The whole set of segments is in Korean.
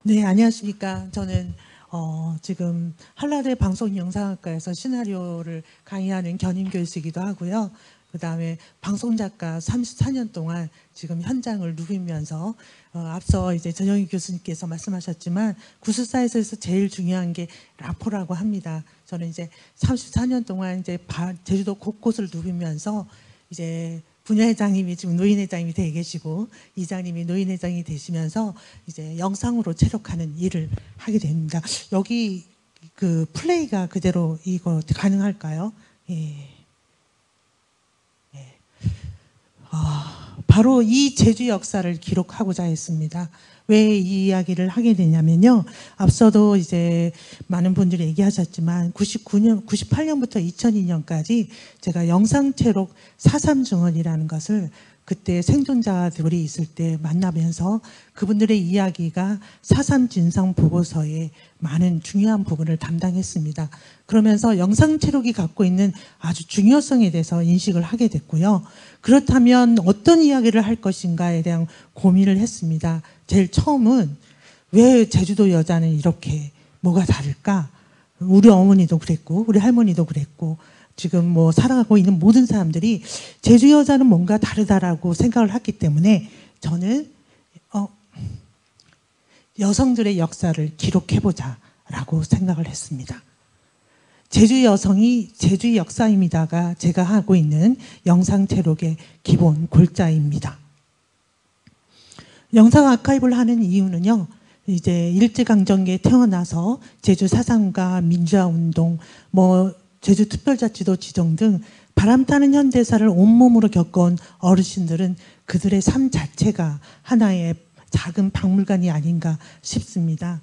네, 안녕하십니까. 저는 지금 한라대 방송영상학과에서 시나리오를 강의하는 견인교수이기도 하고요. 그 다음에 방송작가 34년 동안 지금 현장을 누비면서 앞서 이제 전영희 교수님께서 말씀하셨지만 구술사에서 제일 중요한 게 라포라고 합니다. 저는 이제 34년 동안 이제 제주도 곳곳을 누비면서 이제 분야회장님이 지금 노인회장님이 되어 계시고 이장님이 노인회장이 되시면서 이제 영상으로 체력하는 일을 하게 됩니다. 여기 그 플레이가 그대로 이거 가능할까요? 예. 예. 바로 이 제주 역사를 기록하고자 했습니다. 왜 이 이야기를 하게 되냐면요. 앞서도 이제 많은 분들이 얘기하셨지만 98년부터 2002년까지 제가 영상체록 4.3 증언이라는 것을 그때 생존자들이 있을 때 만나면서 그분들의 이야기가 4.3 진상 보고서의 많은 중요한 부분을 담당했습니다. 그러면서 영상체록이 갖고 있는 아주 중요성에 대해서 인식을 하게 됐고요. 그렇다면 어떤 이야기를 할 것인가에 대한 고민을 했습니다. 제일 처음은 왜 제주도 여자는 이렇게 뭐가 다를까? 우리 어머니도 그랬고 우리 할머니도 그랬고 지금 뭐 살아가고 있는 모든 사람들이 제주 여자는 뭔가 다르다라고 생각을 했기 때문에 저는 여성들의 역사를 기록해보자라고 생각을 했습니다. 제주 여성이 제주 역사입니다가 제가 하고 있는 영상체록의 기본 골자입니다. 영상 아카이브를 하는 이유는요. 이제 일제강점기에 태어나서 제주 사상과 민주화운동, 제주특별자치도 지정 등 바람 타는 현대사를 온몸으로 겪어온 어르신들은 그들의 삶 자체가 하나의 작은 박물관이 아닌가 싶습니다.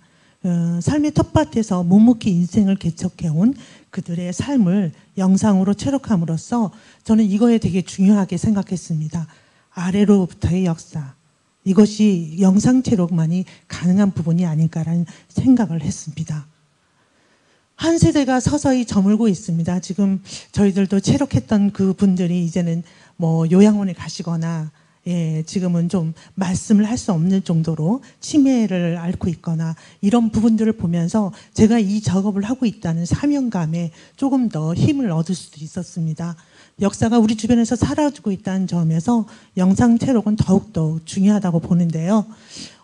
삶의 텃밭에서 묵묵히 인생을 개척해온 그들의 삶을 영상으로 체록함으로써 저는 이거에 되게 중요하게 생각했습니다. 아래로부터의 역사. 이것이 영상 체록만이 가능한 부분이 아닐까라는 생각을 했습니다. 한 세대가 서서히 저물고 있습니다. 지금 저희들도 체력했던 그 분들이 이제는 뭐 요양원에 가시거나 지금은 좀 말씀을 할 수 없는 정도로 치매를 앓고 있거나 이런 부분들을 보면서 제가 이 작업을 하고 있다는 사명감에 조금 더 힘을 얻을 수도 있었습니다. 역사가 우리 주변에서 사라지고 있다는 점에서 영상 체록은 더욱더 중요하다고 보는데요.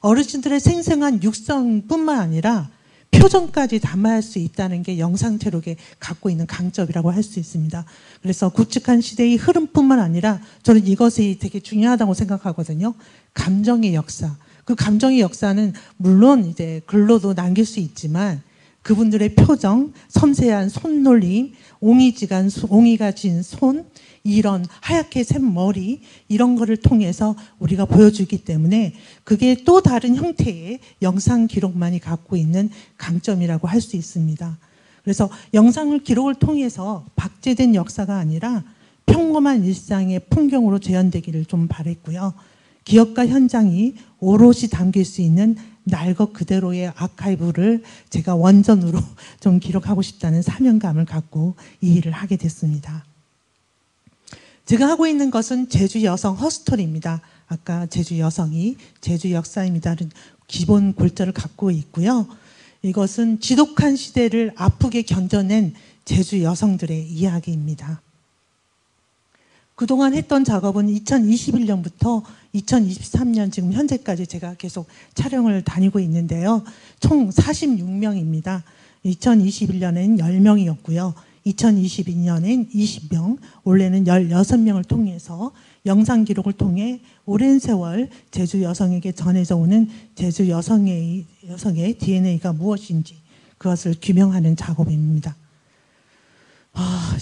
어르신들의 생생한 육성뿐만 아니라 표정까지 담아야 수 있다는 게 영상 체록에 갖고 있는 강점이라고 할 수 있습니다. 그래서 굵직한 시대의 흐름뿐만 아니라 저는 이것이 되게 중요하다고 생각하거든요. 감정의 역사. 그 감정의 역사는 물론 이제 글로도 남길 수 있지만 그분들의 표정, 섬세한 손놀림, 옹이가 진 손, 이런 하얗게 샌 머리 이런 거를 통해서 우리가 보여주기 때문에 그게 또 다른 형태의 영상 기록만이 갖고 있는 강점이라고 할 수 있습니다. 그래서 영상을 기록을 통해서 박제된 역사가 아니라 평범한 일상의 풍경으로 재현되기를 좀 바랬고요. 기억과 현장이 오롯이 담길 수 있는 날 것 그대로의 아카이브를 제가 원전으로 좀 기록하고 싶다는 사명감을 갖고 이 일을 하게 됐습니다. 제가 하고 있는 것은 제주 여성 허스토리입니다. 아까 제주 여성이 제주 역사입니다는 기본 골자를 갖고 있고요. 이것은 지독한 시대를 아프게 견뎌낸 제주 여성들의 이야기입니다. 그동안 했던 작업은 2021년부터 2023년 지금 현재까지 제가 계속 촬영을 다니고 있는데요. 총 46명입니다. 2021년에는 10명이었고요. 2022년엔 20명, 올해는 16명을 통해서 영상 기록을 통해 오랜 세월 제주 여성에게 전해져 오는 제주 여성의 DNA가 무엇인지 그것을 규명하는 작업입니다.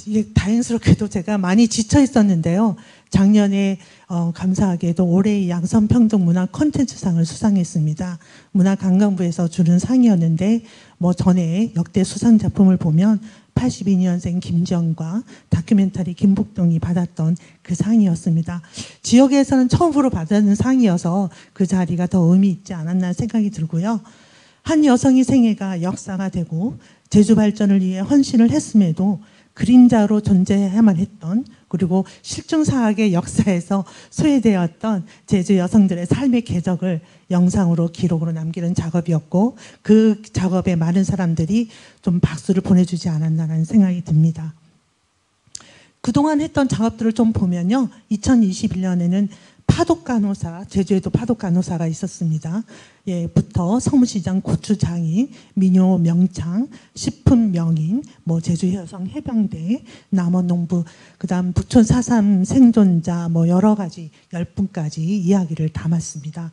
이게 다행스럽게도 제가 많이 지쳐 있었는데요. 작년에 감사하게도 올해의 양성평등문화 콘텐츠상을 수상했습니다. 문화관광부에서 주는 상이었는데 전에 역대 수상 작품을 보면 82년생 김지영과 다큐멘터리 김복동이 받았던 그 상이었습니다. 지역에서는 처음으로 받는 상이어서 그 자리가 더 의미 있지 않았나 생각이 들고요. 한 여성의 생애가 역사가 되고 제주 발전을 위해 헌신을 했음에도 그림자로 존재해야만 했던, 그리고 실중사학의 역사에서 소외되었던 제주 여성들의 삶의 궤적을 영상으로 기록으로 남기는 작업이었고, 그 작업에 많은 사람들이 좀 박수를 보내주지 않았나라는 생각이 듭니다. 그동안 했던 작업들을 좀 보면요, 2021년에는 파독간호사, 제주에도 파독간호사가 있었습니다. 예, 부터 성무시장 고추장인, 민요 명창, 식품 명인, 뭐 제주 여성 해병대, 남원농부, 그다음 부촌 4.3 생존자, 뭐 여러 가지 10분까지 이야기를 담았습니다.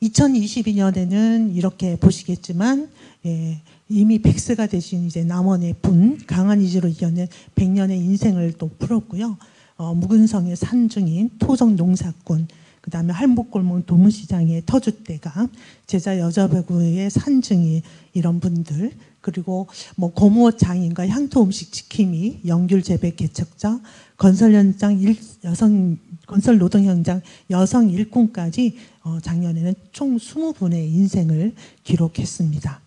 2022년에는 이렇게 보시겠지만, 예, 이미 100세가 되신 이제 남원의 분, 강한 의지로 이겨낸 100년의 인생을 또 풀었고요. 묵은성의 산중인, 토종 농사꾼, 그 다음에 할목골목 도문시장의 터줏대감, 제자 여자배구의 산증인, 이런 분들, 그리고 뭐 고무옷 장인과 향토 음식 지킴이, 연귤 재배 개척자, 건설 노동 현장 여성 일꾼까지 작년에는 총 20분의 인생을 기록했습니다.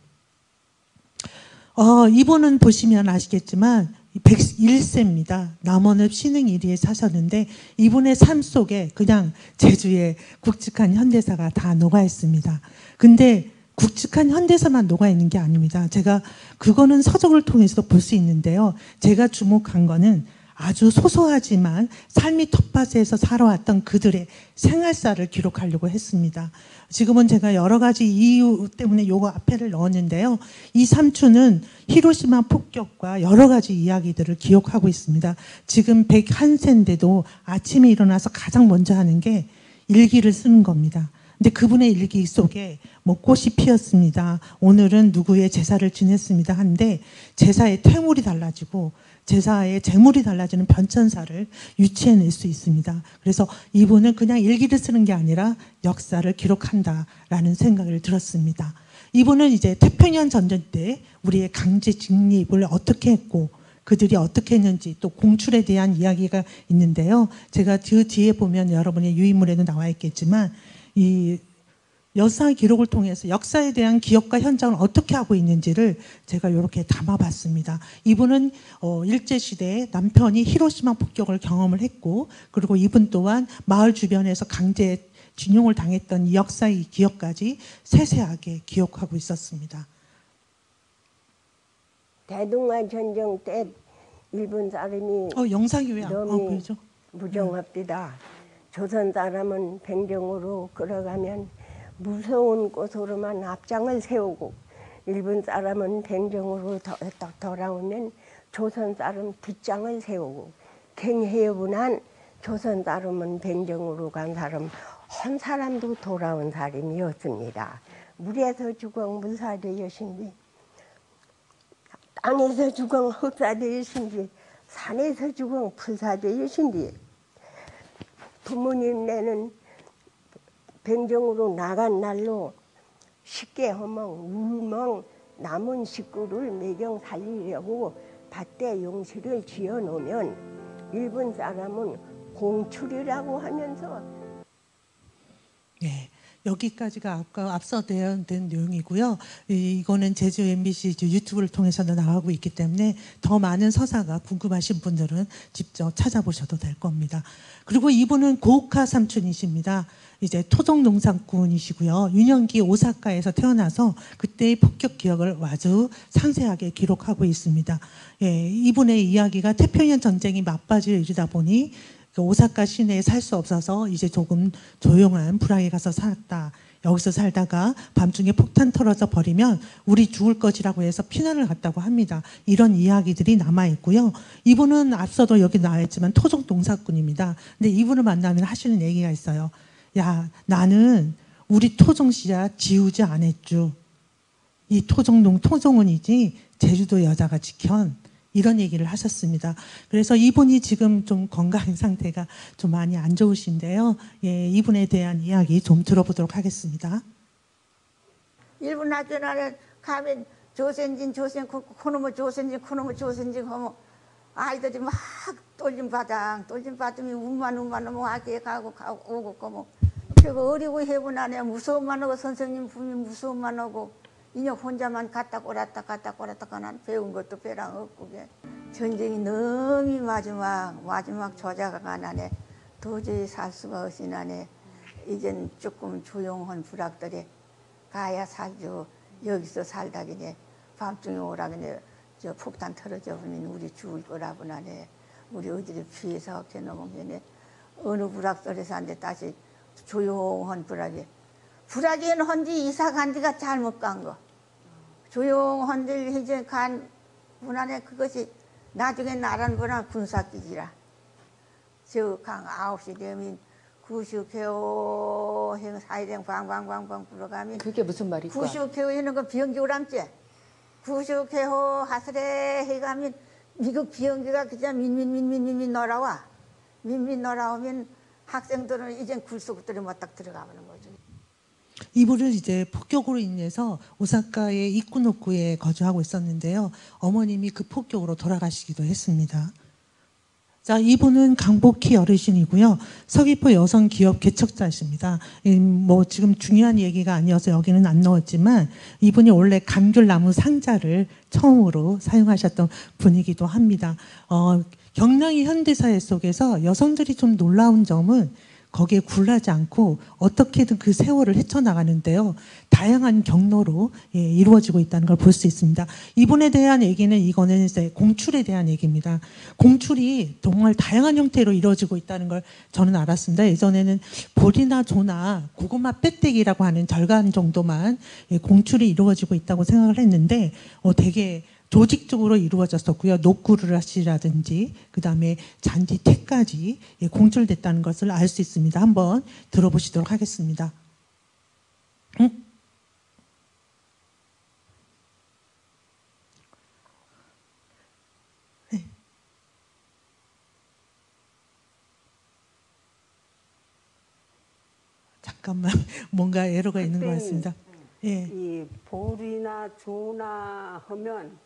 이분은 보시면 아시겠지만 101세입니다. 남원읍 신흥 1리에 사셨는데 이분의 삶 속에 그냥 제주의 굵직한 현대사가 다 녹아 있습니다. 근데 굵직한 현대사만 녹아 있는 게 아닙니다. 제가 그거는 서적을 통해서도 볼 수 있는데요. 제가 주목한 거는 아주 소소하지만 삶이 텃밭에서 살아왔던 그들의 생활사를 기록하려고 했습니다. 지금은 제가 여러 가지 이유 때문에 요거 앞에를 넣었는데요. 이 삼촌은 히로시마 폭격과 여러 가지 이야기들을 기억하고 있습니다. 지금 101세인데도 아침에 일어나서 가장 먼저 하는 게 일기를 쓰는 겁니다. 근데 그분의 일기 속에 뭐 꽃이 피었습니다. 오늘은 누구의 제사를 지냈습니다. 한데 제사의 퇴물이 달라지고 제사의 제물이 달라지는 변천사를 유추해낼 수 있습니다. 그래서 이분은 그냥 일기를 쓰는 게 아니라 역사를 기록한다라는 생각을 들었습니다. 이분은 이제 태평양 전쟁 때 우리의 강제 직립을 어떻게 했고 그들이 어떻게 했는지 또 공출에 대한 이야기가 있는데요. 제가 그 뒤에 보면 여러분의 유인물에도 나와 있겠지만 이 역사의 기록을 통해서 역사에 대한 기억과 현장을 어떻게 하고 있는지를 제가 이렇게 담아봤습니다. 이분은 일제시대에 남편이 히로시마 폭격을 경험을 했고, 그리고 이분 또한 마을 주변에서 강제 진용을 당했던 이 역사의 기억까지 세세하게 기억하고 있었습니다. 대동아 전쟁 때 일본 사람이 영상이 왜 안 보이죠? 무정합디다. 조선 사람은 병정으로 걸어가면 무서운 곳으로만 앞장을 세우고 일본 사람은 병정으로 돌아오면 조선 사람 뒷장을 세우고 갱해분한 조선 사람은 병정으로 간 사람 한 사람도 돌아온 사람이었습니다. 물에서 죽은 물사되으신지 땅에서 죽은 흡사되으신지 산에서 죽은 풀사되으신지 부모님네는 병정으로 나간 날로 쉽게 울멍 남은 식구를 매경 살리려고 밭대 용실을 지어 놓으면 일본 사람은 공출이라고 하면서 네. 여기까지가 아까 앞서 된 내용이고요. 이거는 제주 MBC 유튜브를 통해서도 나가고 있기 때문에 더 많은 서사가 궁금하신 분들은 직접 찾아보셔도 될 겁니다. 그리고 이분은 고우카 삼촌이십니다. 이제 토종농산꾼이시고요. 유년기 오사카에서 태어나서 그때의 폭격 기억을 아주 상세하게 기록하고 있습니다. 예, 이분의 이야기가 태평양 전쟁이 막바지에 이르다 보니 오사카 시내에 살 수 없어서 이제 조금 조용한 불황에 가서 살았다. 여기서 살다가 밤중에 폭탄 털어져 버리면 우리 죽을 것이라고 해서 피난을 갔다고 합니다. 이런 이야기들이 남아있고요. 이분은 앞서도 여기 나와있지만 토종 농사꾼입니다. 근데 이분을 만나면 하시는 얘기가 있어요. 야, 나는 우리 토종씨야 지우지 않았쥬. 이 토종은이지 제주도 여자가 지견. 이런 얘기를 하셨습니다. 그래서 이분이 지금 좀 건강 상태가 좀 많이 안 좋으신데요. 예, 이분에 대한 이야기 좀 들어보도록 하겠습니다. 일본 학교나라 가면 조선진 그놈의 조선진 하면 아이들이 막 똘진 바닥이 우만 학교에 가고 오고 그뭐 그리고 어리고 해본 안에 무서움만 하고 선생님 분이 무서움만 하고 인형 혼자만 갔다 꼬랐다 가난 배운 것도 배랑 없고 전쟁이 너무 마지막 저자가 안에 도저히 살 수가 없인 안에 이젠 조금 조용한 부락들이 가야 살죠. 여기서 살다기네 밤중에 오라기네 저 폭탄 털어져 버리면 우리 죽을 거라고 나네. 우리 어디를 피해서 어깨 넘어가네. 어느 부락들에 산데 다시 조용한 부락에는 헌지 이사 간 지가 잘못 간 거. 조용한 데 이제 간 분안에 그것이 나중에 나란 분한 군사기지라. 저 강 9시 되면 구슈케오 행 사이댕 방방방방 불어가면 그게 무슨 말일까? 구슈케오 하는 거 비행기 오람째. 구슈케호 하스레 해가면 미국 비행기가 그냥 민민 날아와. 민민 날아오면 학생들은 이제 굴속들이 못 딱 들어가는 거죠. 이분을 이제 폭격으로 인해서 오사카의 이쿠노쿠에 거주하고 있었는데요. 어머님이 그 폭격으로 돌아가시기도 했습니다. 자, 이분은 강복희 어르신이고요. 서귀포 여성 기업 개척자이십니다. 뭐 지금 중요한 얘기가 아니어서 여기는 안 넣었지만 이분이 원래 감귤나무 상자를 처음으로 사용하셨던 분이기도 합니다. 경랑이 현대사회 속에서 여성들이 좀 놀라운 점은 거기에 굴하지 않고 어떻게든 그 세월을 헤쳐나가는데요. 다양한 경로로 이루어지고 있다는 걸 볼 수 있습니다. 이분에 대한 얘기는 이거는 이제 공출에 대한 얘기입니다. 공출이 정말 다양한 형태로 이루어지고 있다는 걸 저는 알았습니다. 예전에는 보리나 조나 고구마 빼떼기라고 하는 절간 정도만 공출이 이루어지고 있다고 생각을 했는데 되게 조직적으로 이루어졌었고요. 노꾸르라시라든지 그다음에 잔디태까지 공출됐다는 것을 알 수 있습니다. 한번 들어보시도록 하겠습니다. 네. 잠깐만 뭔가 에러가 있는 것 같습니다. 예. 이 보리나 조나 하면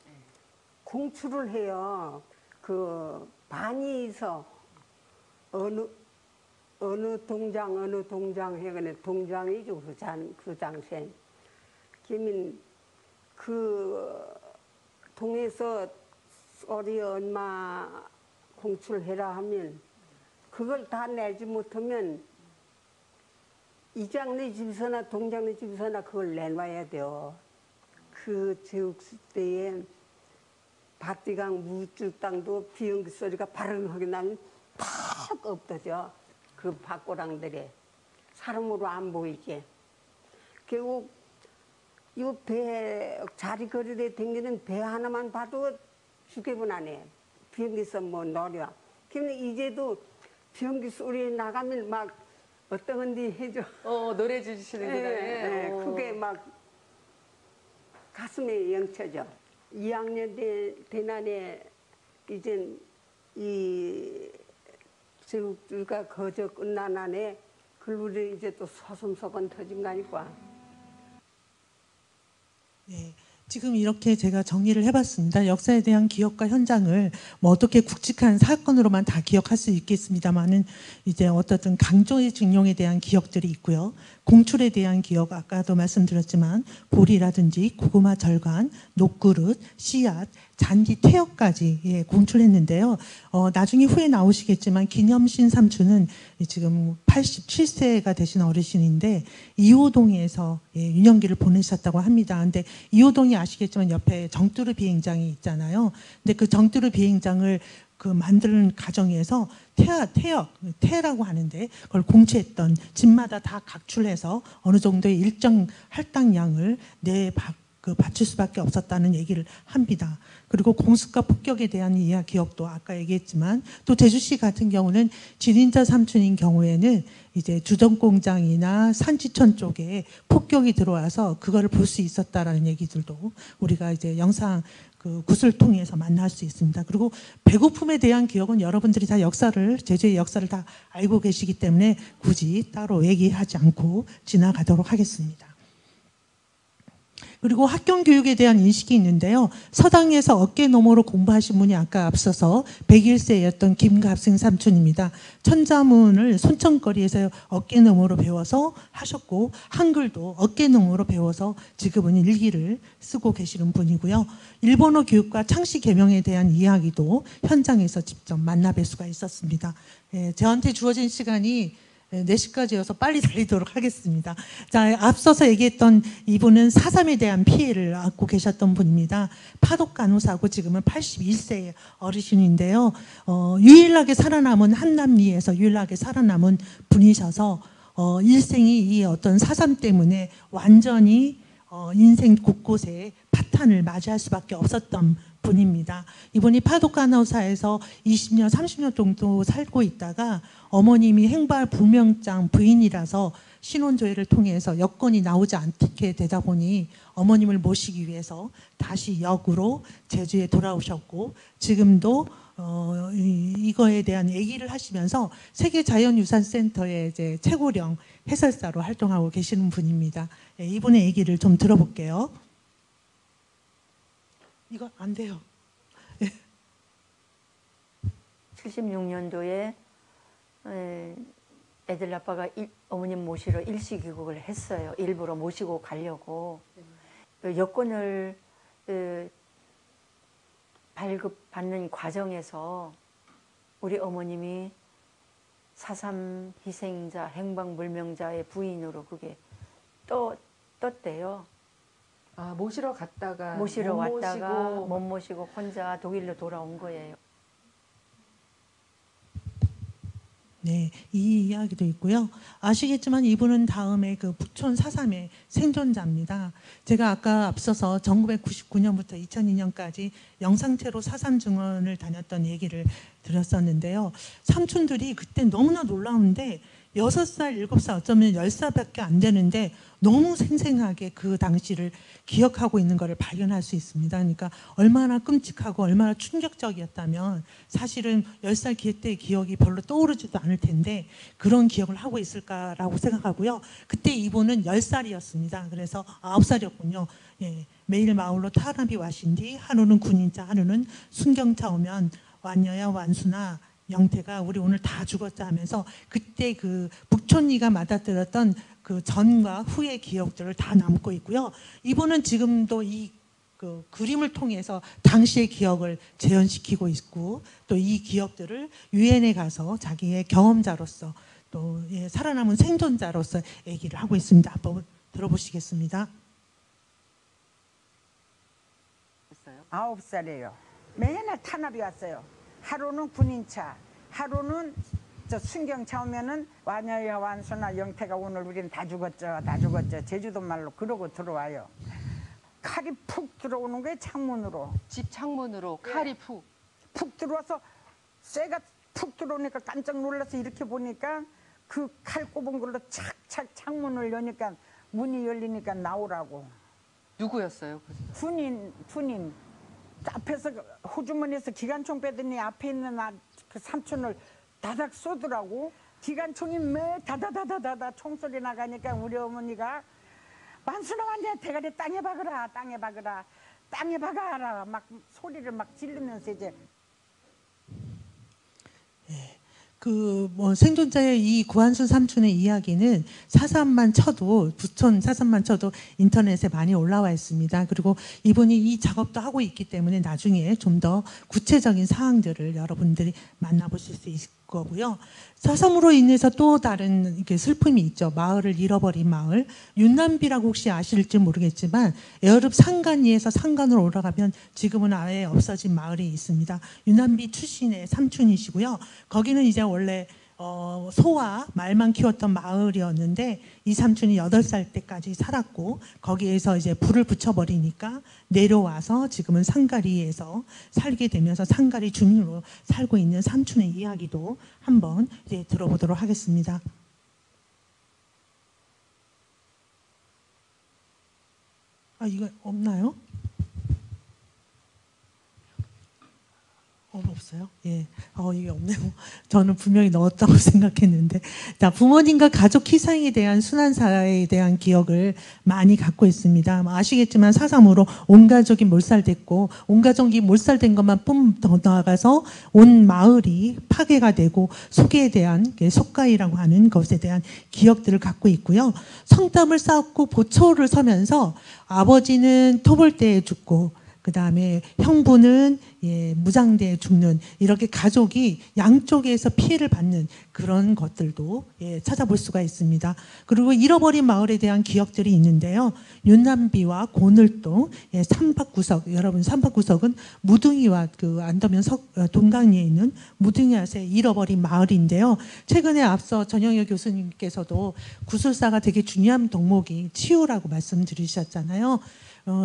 공출을 해요. 그 반이서 어느 동장 해가네 동장이죠. 그 당시엔. 그러면 그 동에서 썰이 얼마 공출해라 하면 그걸 다 내지 못하면 이장네 집에서나 동장네 집에서나 그걸 내놔야 돼요. 그 제국시 때에 밭디강 무줄 땅도 비행기 소리가 바르르하게 나면 팍 엎어져. 그 밭고랑들이 사람으로 안 보이게. 결국 이 배 자리거리에 댕기는 배 하나만 봐도 죽여분 안 해. 비행기에서 뭐 노려. 근데 이제도 비행기 소리 나가면 막 어떤 건지 해줘. 노래 주시는구나. 네, 그게 막 가슴에 영쳐져. 2학년 대난에 이젠 이 제국주의가 거저 끝난 안에 글루리 이제 또 소송서건 터진 거 아닐까. 네, 지금 이렇게 제가 정리를 해봤습니다. 역사에 대한 기억과 현장을 뭐 어떻게 굵직한 사건으로만 다 기억할 수 있겠습니다만은 이제 어떻든 강조의 증용에 대한 기억들이 있고요. 공출에 대한 기억 아까도 말씀드렸지만 보리라든지 고구마 절간, 녹그릇, 씨앗, 잔디 퇴역까지 공출했는데요. 나중에 후에 나오시겠지만 기념신 삼촌은 지금 87세가 되신 어르신인데 이호동에서 유년기를 보내셨다고 합니다. 근데 이호동이 아시겠지만 옆에 정뚜르 비행장이 있잖아요. 근데 그 정뚜르 비행장을 그 만드는 과정에서 태라고 하는데 그걸 공취했던 집마다 다 각출해서 어느 정도의 일정 할당량을 바칠 수밖에 없었다는 얘기를 합니다. 그리고 공습과 폭격에 대한 기억도 아까 얘기했지만 또 제주시 같은 경우는 진인자 삼촌인 경우에는 이제 주전공장이나 산지천 쪽에 폭격이 들어와서 그거를 볼 수 있었다라는 얘기들도 우리가 이제 영상 그 굿을 통해서 만날 수 있습니다. 그리고 배고픔에 대한 기억은 여러분들이 다 제주의 역사를 다 알고 계시기 때문에 굳이 따로 얘기하지 않고 지나가도록 하겠습니다. 그리고 학경 교육에 대한 인식이 있는데요. 서당에서 어깨 너머로 공부하신 분이 아까 앞서서 101세였던 김갑승 삼촌입니다. 천자문을 손천거리에서 어깨 너머로 배워서 하셨고 한글도 어깨 너머로 배워서 지금은 일기를 쓰고 계시는 분이고요. 일본어 교육과 창씨 개명에 대한 이야기도 현장에서 직접 만나뵐 수가 있었습니다. 저한테 주어진 시간이 4시까지여서 빨리 달리도록 하겠습니다. 자, 앞서서 얘기했던 이분은 4.3에 대한 피해를 안고 계셨던 분입니다. 파독 간호사고 지금은 81세의 어르신인데요. 유일하게 살아남은 한남리에서 유일하게 살아남은 분이셔서 일생이 이 어떤 4.3 때문에 완전히 인생 곳곳에 파탄을 맞이할 수밖에 없었던 분입니다. 이분이 파독 간호사에서 20년, 30년 정도 살고 있다가 어머님이 행발 불명장 부인이라서 신원조회를 통해서 여건이 나오지 않게 되다 보니 어머님을 모시기 위해서 다시 역으로 제주에 돌아오셨고 지금도 이거에 대한 얘기를 하시면서 세계자연유산센터의 이제 최고령 해설사로 활동하고 계시는 분입니다. 이분의 얘기를 좀 들어볼게요. 이거 안 돼요. 76년도에 애들 아빠가 어머님 모시러 일시귀국을 했어요. 일부러 모시고 가려고. 여권을 발급받는 과정에서 우리 어머님이 4.3 희생자, 행방불명자의 부인으로 그게 떴대요. 아, 모시러 갔다가 모시러 못 왔다가 모시고 못 모시고 혼자 독일로 돌아온 거예요. 네, 이 이야기도 있고요. 아시겠지만 이분은 다음에 그 북촌 4.3의 생존자입니다. 제가 아까 앞서서 1999년부터 2002년까지 영상체로 4.3 증원을 다녔던 얘기를 드렸었는데요. 삼촌들이 그때 너무나 놀라운데 6살, 7살, 어쩌면 10살밖에 안 되는데 너무 생생하게 그 당시를 기억하고 있는 것을 발견할 수 있습니다. 그러니까 얼마나 끔찍하고 얼마나 충격적이었다면 사실은 10살 때의 기억이 별로 떠오르지도 않을 텐데 그런 기억을 하고 있을까라고 생각하고요. 그때 이분은 10살이었습니다. 그래서 9살이었군요. 예, 매일 마을로 타라비 와신디 하루는 군인차 하루는 순경차 오면 완여야 완수나 영태가 우리 오늘 다 죽었자 하면서 그때 그 북촌리가 맞아들었던 그 전과 후의 기억들을 다 남고 있고요. 이분은 지금도 이 그 그림을 통해서 당시의 기억을 재현시키고 있고 또 이 기억들을 유엔에 가서 자기의 경험자로서 또 살아남은 생존자로서 얘기를 하고 있습니다. 한번 들어보시겠습니다. 9살이에요. 맨날 탄압이 왔어요. 하루는 군인차, 하루는 저 순경차 오면은 완여야 완수나 영태가 오늘 우리는 다 죽었죠, 다 죽었죠. 제주도 말로 그러고 들어와요. 칼이 푹 들어오는 거예요, 창문으로. 집 창문으로 칼이 푹. 푹 들어와서 쇠가 푹 들어오니까 깜짝 놀라서 이렇게 보니까 그 칼 꼽은 걸로 착착 창문을 여니까 문이 열리니까 나오라고. 누구였어요? 군인. 앞에서 호주머니에서 기관총 빼더니 앞에 있는 그 삼촌을 다닥 쏘더라고. 기관총이 매 다다다다다다 총소리 나가니까 우리 어머니가 만수나 완전 대가리 땅에 박으라, 땅에 박으라, 땅에 박아라 막 소리를 막 지르면서 이제. 그 뭐 생존자의 이 구한순 삼촌의 이야기는 4.3만 쳐도 부촌 4.3만 쳐도 인터넷에 많이 올라와 있습니다. 그리고 이분이 이 작업도 하고 있기 때문에 나중에 좀 더 구체적인 사항들을 여러분들이 만나보실 수 있을 거고요. 4.3으로 인해서 또 다른 이렇게 슬픔이 있죠. 마을을 잃어버린 마을. 윤남비라고 혹시 아실지 모르겠지만 에어릅 상간리에서 상간으로 올라가면 지금은 아예 없어진 마을이 있습니다. 윤남비 출신의 삼촌이시고요. 거기는 이제 원래 소와 말만 키웠던 마을이었는데 이 삼촌이 8살 때까지 살았고 거기에서 이제 불을 붙여버리니까 내려와서 지금은 상가리에서 살게 되면서 상가리 주민으로 살고 있는 삼촌의 이야기도 한번 이제 들어보도록 하겠습니다. 이거 없나요? 없어요. 없어요? 예. 이게 없네요. 저는 분명히 넣었다고 생각했는데. 자, 부모님과 가족 희생에 대한 순환사에 대한 기억을 많이 갖고 있습니다. 아시겠지만 4.3으로 온 가족이 몰살됐고, 온 가족이 몰살된 것만 더 나아가서 온 마을이 파괴가 되고, 속에 대한 속가이라고 하는 것에 대한 기억들을 갖고 있고요. 성담을 쌓고 보초를 서면서 아버지는 토벌대에 죽고, 그 다음에 형부는 무장대에 죽는, 이렇게 가족이 양쪽에서 피해를 받는 그런 것들도 찾아볼 수가 있습니다. 그리고 잃어버린 마을에 대한 기억들이 있는데요. 윤남비와 고늘동, 삼박구석, 여러분 삼박구석은 무등이와 그 안더면 동강리에 있는 무등이앗의 잃어버린 마을인데요. 최근에 앞서 전영혁 교수님께서도 구술사가 되게 중요한 덕목이 치유라고 말씀드리셨잖아요.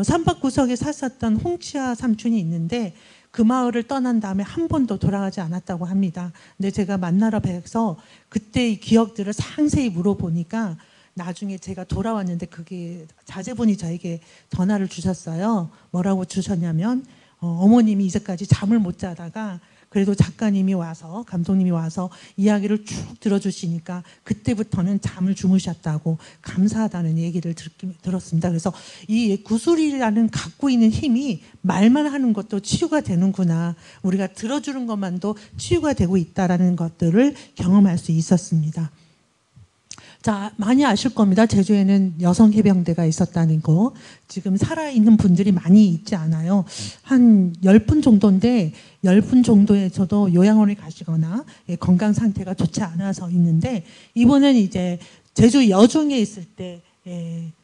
삼박구석에 샀었던 홍치아 삼촌이 있는데 그 마을을 떠난 다음에 한 번도 돌아가지 않았다고 합니다. 근데 제가 만나러 뵈서 그때의 기억들을 상세히 물어보니까 나중에 제가 돌아왔는데 그게 자제분이 저에게 전화를 주셨어요. 뭐라고 주셨냐면 어머님이 이제까지 잠을 못 자다가 그래도 작가님이 와서, 감독님이 와서 이야기를 쭉 들어주시니까 그때부터는 잠을 주무셨다고 감사하다는 얘기를 들었습니다. 그래서 이 구술이라는 갖고 있는 힘이 말만 하는 것도 치유가 되는구나. 우리가 들어주는 것만도 치유가 되고 있다는 것들을 경험할 수 있었습니다. 자, 많이 아실 겁니다. 제주에는 여성 해병대가 있었다는 거. 지금 살아있는 분들이 많이 있지 않아요. 한 10분 정도인데 10분 정도에 저도 요양원에 가시거나 건강 상태가 좋지 않아서 있는데, 이번엔 이제 제주 여중에 있을 때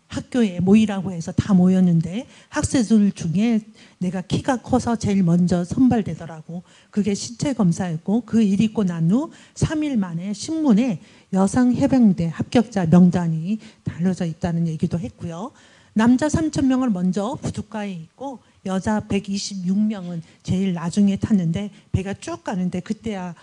학교에 모이라고 해서 다 모였는데 학생들 중에 내가 키가 커서 제일 먼저 선발되더라고. 그게 신체 검사였고, 그 일 있고 난 후 3일 만에 신문에 여성 해병대 합격자 명단이 달려져 있다는 얘기도 했고요. 남자 3,000명을 먼저 부둣가에 있고 여자 126명은 제일 나중에 탔는데 배가 쭉 가는데 그때야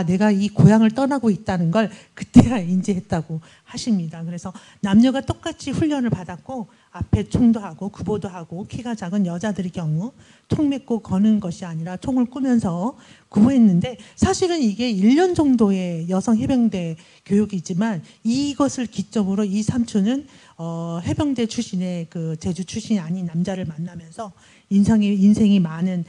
내가 이 고향을 떠나고 있다는 걸 그때야 인지했다고 하십니다. 그래서 남녀가 똑같이 훈련을 받았고 앞에 총도 하고 구보도 하고 키가 작은 여자들의 경우 총 메고 거는 것이 아니라 총을 꾸면서 구보했는데, 사실은 이게 1년 정도의 여성 해병대 교육이지만 이것을 기점으로 이 삼촌은 해병대 출신의 그 제주 출신이 아닌 남자를 만나면서 인생이 많은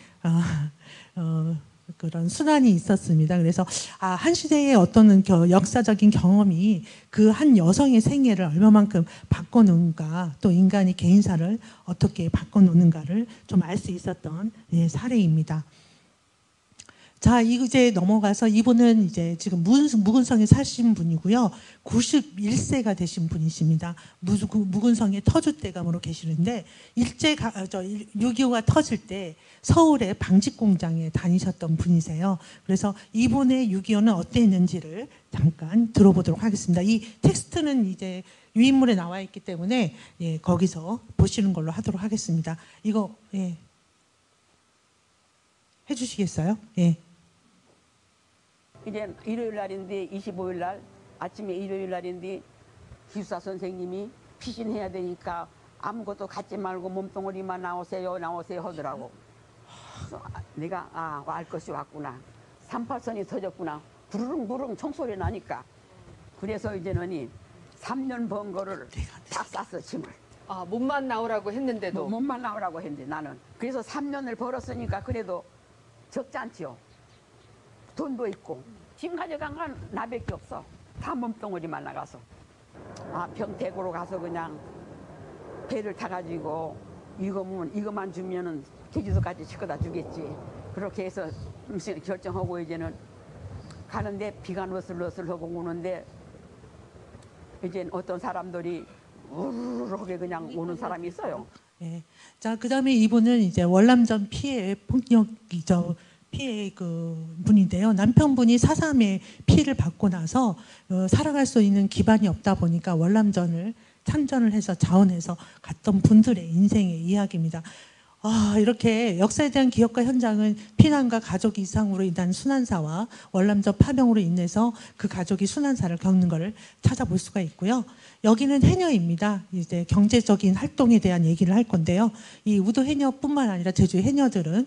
그런 순환이 있었습니다. 그래서 한 시대의 어떤 역사적인 경험이 그 한 여성의 생애를 얼마만큼 바꿔놓은가, 또 인간이 개인사를 어떻게 바꿔놓는가를 좀 알 수 있었던 사례입니다. 자, 이제 넘어가서 이분은 이제 지금 무근성에 사신 분이고요. 91세가 되신 분이십니다. 무근성의 터줏대감으로 계시는데 6.25가 터질 때 서울의 방직 공장에 다니셨던 분이세요. 그래서 이분의 6.25는 어땠는지를 잠깐 들어보도록 하겠습니다. 이 텍스트는 이제 유인물에 나와 있기 때문에 거기서 보시는 걸로 하도록 하겠습니다. 이거 해주시겠어요? 예. 이제 일요일 날인데 25일 날 아침에 일요일 날인데 기숙사 선생님이 피신해야 되니까 아무것도 갖지 말고 몸뚱어리만 나오세요 하더라고. 그래서 내가 알 것이 왔구나. 38선이 터졌구나. 부르릉 총소리 나니까. 그래서 이제는 3년 번 거를 다 쌌어, 짐을. 몸만 나오라고 했는데도. 몸만 나오라고 했는데 나는. 그래서 3년을 벌었으니까 그래도 적지 않지요. 돈도 있고. 짐 가져간 건 나밖에 없어. 다 몸뚱어리만 나가서. 평택으로 가서 그냥 배를 타가지고 이거만 주면은 제주도까지 시켜다 주겠지. 그렇게 해서 결정하고 이제는 가는데 비가 너슬너슬하고 오는데 이제 어떤 사람들이 우르르하게 그냥 오는 사람이 있어요. 자, 그다음에 이분은 이제 월남전 피해 폭력이죠. 피해 분인데요. 남편분이 4.3의 피해를 받고 나서 살아갈 수 있는 기반이 없다 보니까 월남전을 참전을 해서 자원해서 갔던 분들의 인생의 이야기입니다. 이렇게 역사에 대한 기억과 현장은 피난과 가족 이상으로 인한 순환사와 월남전 파병으로 인해서 그 가족이 순환사를 겪는 것을 찾아볼 수가 있고요. 여기는 해녀입니다. 이제 경제적인 활동에 대한 얘기를 할 건데요. 이 우도 해녀뿐만 아니라 제주 해녀들은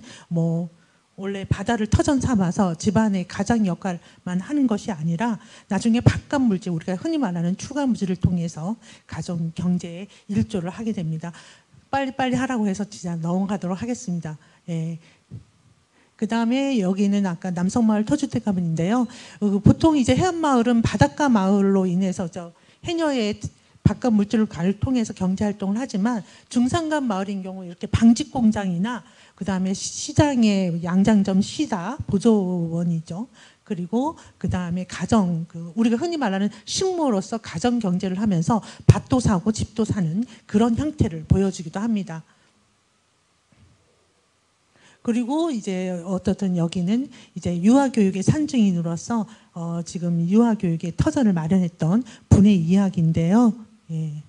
원래 바다를 터전 삼아서 집안의 가장 역할만 하는 것이 아니라 나중에 바깥 물질, 우리가 흔히 말하는 추가 물질을 통해서 가정 경제에 일조를 하게 됩니다. 빨리빨리 하라고 해서 진짜 넘어가도록 하겠습니다. 예. 그 다음에 여기는 아까 남성마을 터주택 가문인데요. 보통 이제 해안마을은 바닷가 마을로 인해서 해녀의 바깥 물질을 통해서 경제활동을 하지만 중산간 마을인 경우 이렇게 방직 공장이나 그 다음에 시장의 양장점 시다 보조원이죠. 그리고 그 다음에 가정, 우리가 흔히 말하는 식모로서 가정 경제를 하면서 밭도 사고 집도 사는 그런 형태를 보여주기도 합니다. 그리고 이제 어떻든 여기는 이제 유아교육의 산증인으로서 지금 유아교육의 터전을 마련했던 분의 이야기인데요. 예.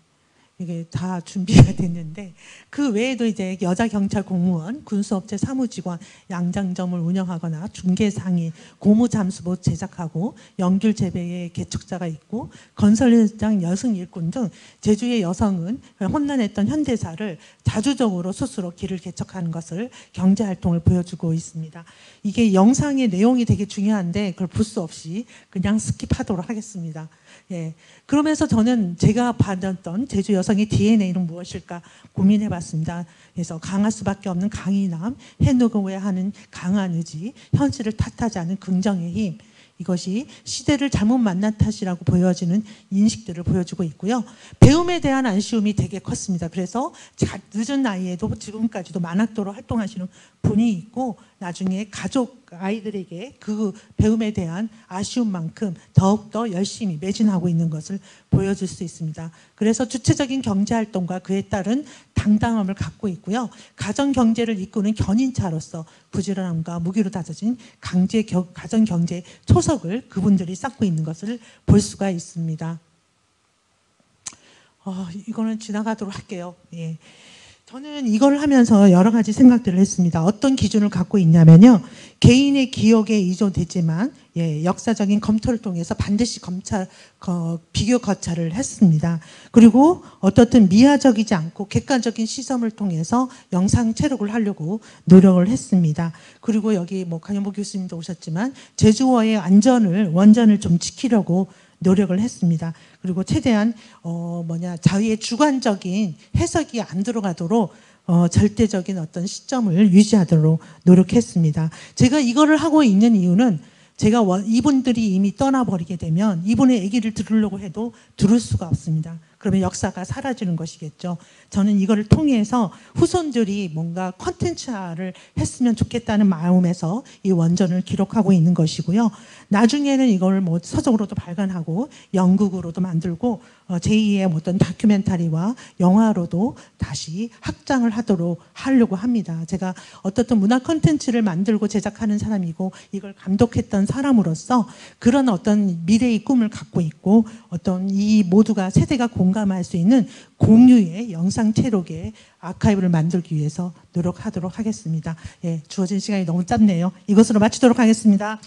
이게 다 준비가 됐는데 그 외에도 이제 여자 경찰 공무원, 군수업체 사무직원, 양장점을 운영하거나 중개상인, 고무잠수보 제작하고 연귤 재배의 개척자가 있고 건설 현장 여성 일꾼 등 제주의 여성은 혼란했던 현대사를 자주적으로 스스로 길을 개척하는 것을 경제활동을 보여주고 있습니다. 이게 영상의 내용이 되게 중요한데 그걸 볼 수 없이 그냥 스킵하도록 하겠습니다. 예. 그러면서 저는 제가 받았던 제주 여성의 DNA는 무엇일까 고민해봤습니다. 그래서 강할 수밖에 없는 강인함, 해누고야 하는 강한 의지, 현실을 탓하지 않은 긍정의 힘, 이것이 시대를 잘못 만난 탓이라고 보여지는 인식들을 보여주고 있고요. 배움에 대한 아쉬움이 되게 컸습니다. 그래서 늦은 나이에도 지금까지도 만학도로 활동하시는 분이 있고 나중에 가족 아이들에게 그 배움에 대한 아쉬움만큼 더욱더 열심히 매진하고 있는 것을 보여줄 수 있습니다. 그래서 주체적인 경제활동과 그에 따른 당당함을 갖고 있고요. 가정경제를 이끄는 견인차로서 부지런함과 무기로 다져진 가정경제의 초석을 그분들이 쌓고 있는 것을 볼 수가 있습니다. 이거는 지나가도록 할게요. 예. 저는 이걸 하면서 여러 가지 생각들을 했습니다. 어떤 기준을 갖고 있냐면요. 개인의 기억에 의존되지만 역사적인 검토를 통해서 반드시 비교 거찰을 했습니다. 그리고 어떻든 미화적이지 않고 객관적인 시선을 통해서 영상 체록을 하려고 노력을 했습니다. 그리고 여기 강현보 교수님도 오셨지만 제주어의 원전을 좀 지키려고 노력을 했습니다. 그리고 최대한 자기의 주관적인 해석이 안 들어가도록 절대적인 어떤 시점을 유지하도록 노력했습니다. 제가 이거를 하고 있는 이유는 제가 이분들이 이미 떠나버리게 되면 이분의 얘기를 들으려고 해도 들을 수가 없습니다. 그러면 역사가 사라지는 것이겠죠. 저는 이거를 통해서 후손들이 뭔가 컨텐츠화를 했으면 좋겠다는 마음에서 이 원전을 기록하고 있는 것이고요. 나중에는 이걸 서적으로도 발간하고 연극으로도 만들고 제2의 어떤 다큐멘터리와 영화로도 다시 확장을 하려고 합니다. 제가 어떻든 문화 컨텐츠를 만들고 제작하는 사람이고 이걸 감독했던 사람으로서 그런 어떤 미래의 꿈을 갖고 있고 어떤 이 모두가 세대가 공감할 수 있는 공유의 영상 체록의 아카이브를 만들기 위해서 노력하도록 하겠습니다. 예, 주어진 시간이 너무 짧네요. 이것으로 마치도록 하겠습니다.